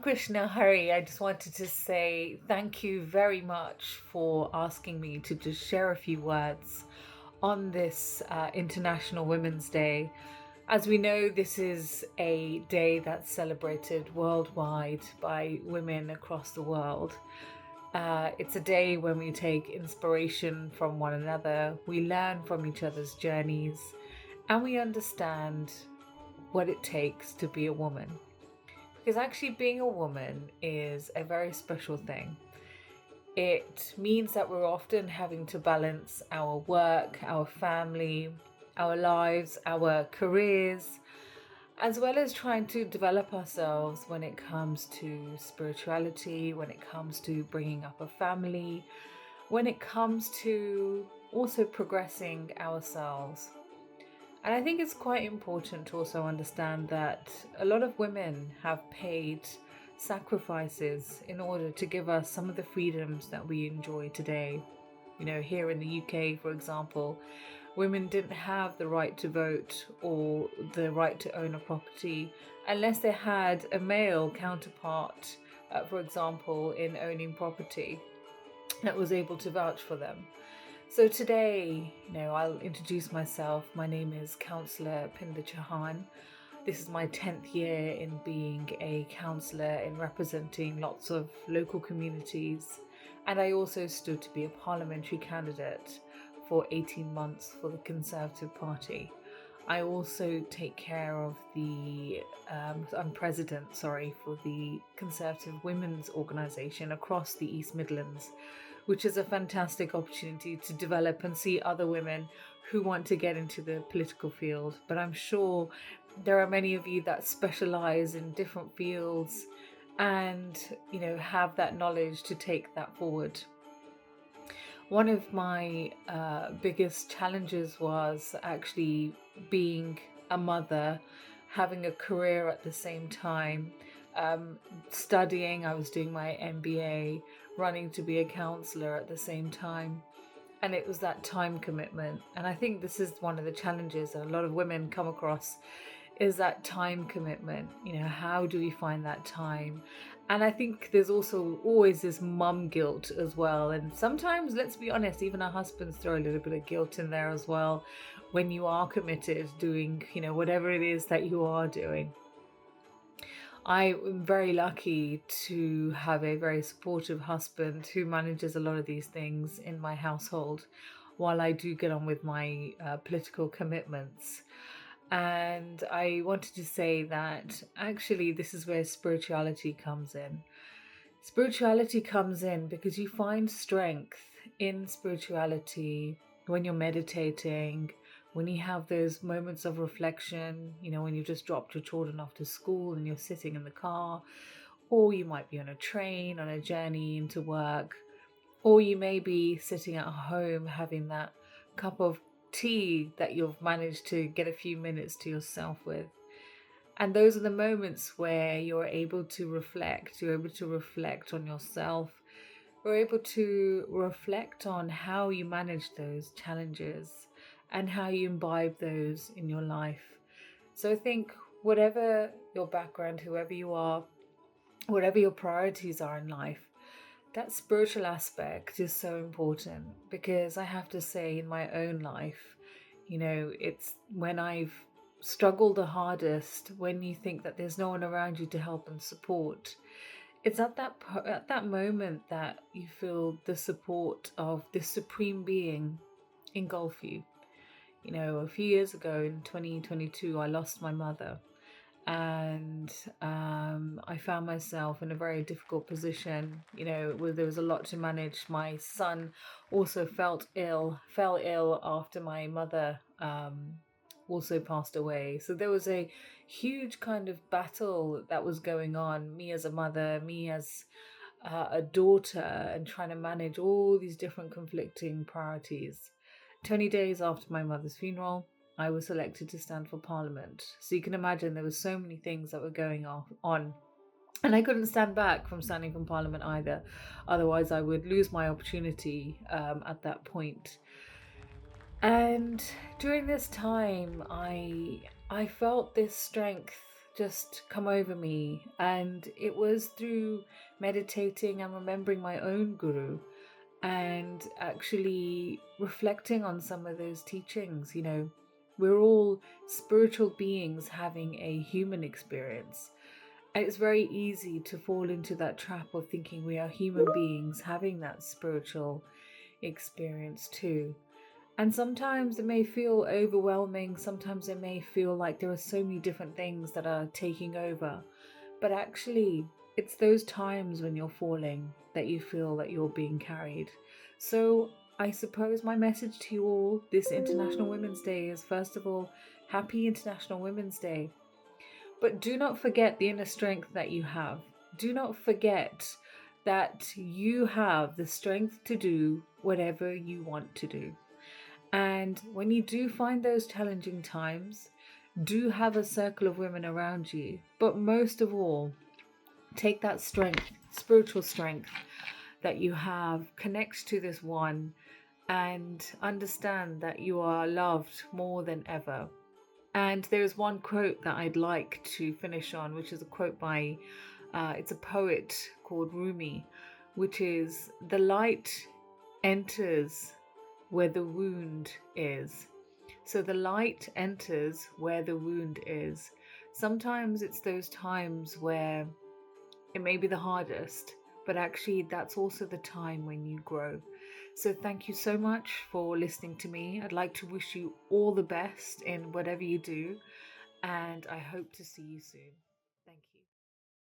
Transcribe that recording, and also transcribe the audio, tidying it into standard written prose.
Krishna Hari, I just wanted to say thank you very much for asking me to just share a few words on this International Women's Day. As we know, this is a day that's celebrated worldwide by women across the world. It's a day when we take inspiration from one another, we learn from each other's journeys, and we understand what it takes to be a woman. Because actually, being a woman is a very special thing. It means that we're often having to balance our work, our family, our lives, our careers, as well as trying to develop ourselves when it comes to spirituality, when it comes to bringing up a family, when it comes to also progressing ourselves. And I think it's quite important to also understand that a lot of women have paid sacrifices in order to give us some of the freedoms that we enjoy today. Here in the UK, for example, women didn't have the right to vote or the right to own a property unless they had a male counterpart, for example, in owning property that was able to vouch for them. So today, I'll introduce myself. My name is Councillor Pinder Chauhan. This is my 10th year in being a councillor in representing lots of local communities. And I also stood to be a parliamentary candidate for 18 months for the Conservative Party. I also take care of I'm president, for the Conservative Women's Organisation across the East Midlands, which is a fantastic opportunity to develop and see other women who want to get into the political field. But I'm sure there are many of you that specialise in different fields and, have that knowledge to take that forward. One of my biggest challenges was actually being a mother, having a career at the same time, studying. I was doing my MBA, running to be a counsellor at the same time. And it was that time commitment. And I think this is one of the challenges that a lot of women come across, is that time commitment. How do we find that time? And I think there's also always this mum guilt as well. And sometimes, let's be honest, even our husbands throw a little bit of guilt in there as well when you are committed doing, whatever it is that you are doing. I am very lucky to have a very supportive husband who manages a lot of these things in my household while I do get on with my political commitments. And I wanted to say that actually this is where spirituality comes in. Spirituality comes in because you find strength in spirituality when you're meditating, when you have those moments of reflection, when you've just dropped your children off to school and you're sitting in the car, or you might be on a train, on a journey into work, or you may be sitting at home having that cup of tea that you've managed to get a few minutes to yourself with. And those are the moments where you're able to reflect on yourself, you're able to reflect on how you manage those challenges and how you imbibe those in your life. So I think whatever your background, whoever you are, whatever your priorities are in life, that spiritual aspect is so important, because I have to say, in my own life, it's when I've struggled the hardest, when you think that there's no one around you to help and support. It's at that moment that you feel the support of this supreme being engulf you. A few years ago in 2022, I lost my mother. And I found myself in a very difficult position, where there was a lot to manage. My son also fell ill after my mother also passed away. So there was a huge kind of battle that was going on, me as a mother, me as a daughter, and trying to manage all these different conflicting priorities. 20 days after my mother's funeral, I was selected to stand for Parliament. So you can imagine there were so many things that were going on. And I couldn't stand back from standing for Parliament either. Otherwise, I would lose my opportunity at that point. And during this time, I felt this strength just come over me. And it was through meditating and remembering my own guru and actually reflecting on some of those teachings. We're all spiritual beings having a human experience. And it's very easy to fall into that trap of thinking we are human beings having that spiritual experience too. And sometimes it may feel overwhelming. Sometimes it may feel like there are so many different things that are taking over. But actually, it's those times when you're falling that you feel that you're being carried. So I suppose my message to you all this International Women's Day is, first of all, happy International Women's Day. But do not forget the inner strength that you have. Do not forget that you have the strength to do whatever you want to do. And when you do find those challenging times, do have a circle of women around you. But most of all, take that strength, spiritual strength that you have, connect to this one, and understand that you are loved more than ever. And there's one quote that I'd like to finish on, which is a quote by, it's a poet called Rumi, which is, "The light enters where the wound is." So the light enters where the wound is. Sometimes it's those times where it may be the hardest, but actually that's also the time when you grow. So thank you so much for listening to me. I'd like to wish you all the best in whatever you do, and I hope to see you soon.